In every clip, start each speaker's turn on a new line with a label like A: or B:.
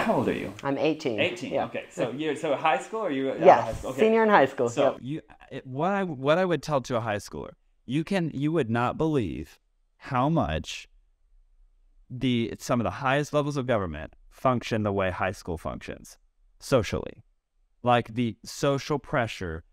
A: how old are you?
B: I'm 18.
A: 18.
B: Yeah.
A: Okay. So you're high school, or you out of
B: Yes,
A: high school? Okay.
B: senior in high school.
A: So
B: Yep.
C: What I would tell to a high schooler, you would not believe how much some of the highest levels of government function the way high school functions socially. Like the social pressure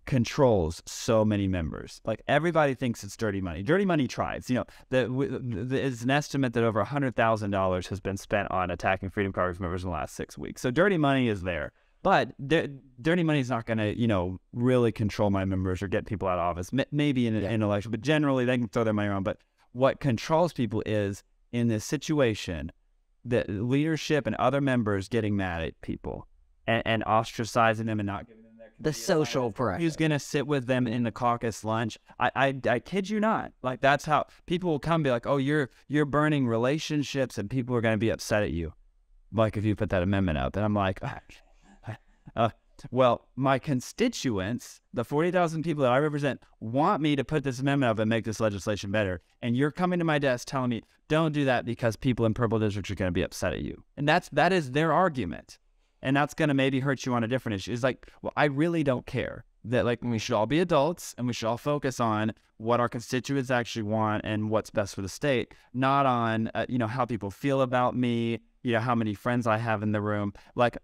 C: controls so many members. Like everybody thinks it's dirty money. Dirty money tribes. You know, it's an estimate that over $100,000 has been spent on attacking Freedom Caucus members in the last 6 weeks. So dirty money is there. But dirty money is not going to, really control my members or get people out of office. Maybe in an election, but generally they can throw their money around. But what controls people is, in this situation, the leadership and other members getting mad at people and ostracizing them and not giving them their
B: The social pressure.
C: Who's going to sit with them in the caucus lunch? I kid you not. Like, that's how people will come and be like, oh, you're burning relationships, and people are going to be upset at you. Like, if you put that amendment out, then I'm like, well, my constituents, the 40,000 people that I represent, want me to put this amendment up and make this legislation better. And you're coming to my desk telling me, don't do that because people in purple districts are going to be upset at you. And that is their argument. And that's going to maybe hurt you on a different issue. It's like, well, I really don't care. That, like, we should all be adults and we should all focus on what our constituents actually want and what's best for the state, not on, how people feel about me, how many friends I have in the room. Like,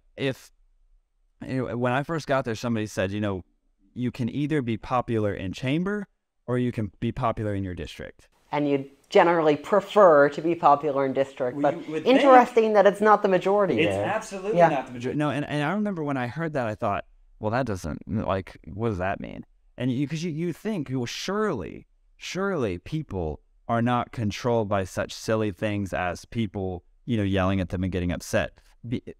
C: when I first got there, somebody said, you can either be popular in chamber or you can be popular in your district.
B: And you generally prefer to be popular in district,
A: Well,
B: but
A: you would
B: interesting that it's not the majority
A: it's
B: there.
A: absolutely
B: Yeah.
A: not the majority.
C: No, and I remember when I heard that, I thought, well, that doesn't, like, what does that mean? And because you think, well, surely people are not controlled by such silly things as people, yelling at them and getting upset.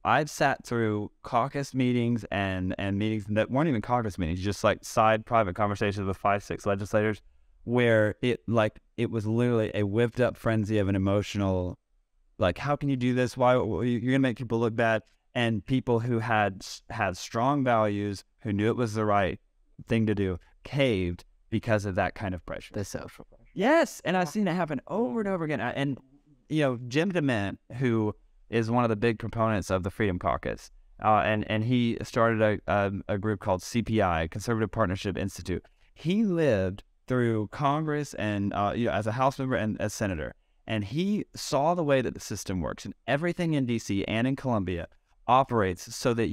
C: I've sat through caucus meetings and meetings that weren't even caucus meetings, just like side private conversations with 5-6 legislators, where it was literally a whipped up frenzy of an emotional, like, how can you do this? Why you're gonna make people look bad? And people who had strong values, who knew it was the right thing to do, caved because of that kind of pressure.
B: The social pressure.
C: Yes, and I've seen it happen over and over again. And Jim DeMint, who is one of the big proponents of the Freedom Caucus, and he started a group called CPI, Conservative Partnership Institute. He lived through Congress and as a House member and as senator, and he saw the way that the system works, and everything in D.C. and in Columbia operates so that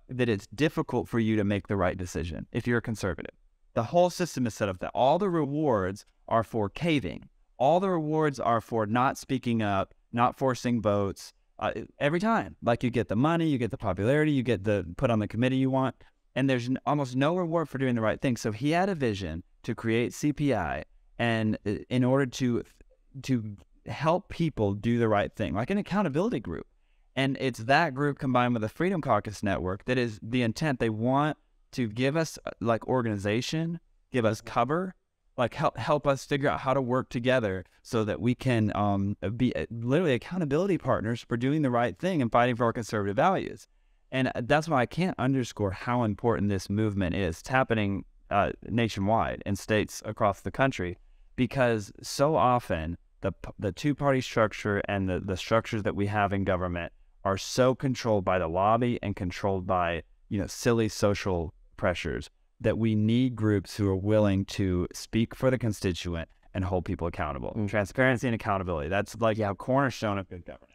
C: that it's difficult for you to make the right decision if you're a conservative. The whole system is set up that all the rewards are for caving. All the rewards are for not speaking up, not forcing votes. Every time, like, you get the money, you get the popularity, you get the put on the committee you want, and there's almost no reward for doing the right thing. So he had a vision to create CPI, and in order to help people do the right thing, like an accountability group. And it's that group combined with the Freedom Caucus Network that is the intent. They want to give us, like, organization, give us cover, like help us figure out how to work together so that we can be literally accountability partners for doing the right thing and fighting for our conservative values. And that's why I can't underscore how important this movement is. It's happening nationwide in states across the country, because so often the two-party structure and the structures that we have in government are so controlled by the lobby and controlled by silly social pressures that we need groups who are willing to speak for the constituent and hold people accountable. Transparency and accountability. That's like a cornerstone of good governance.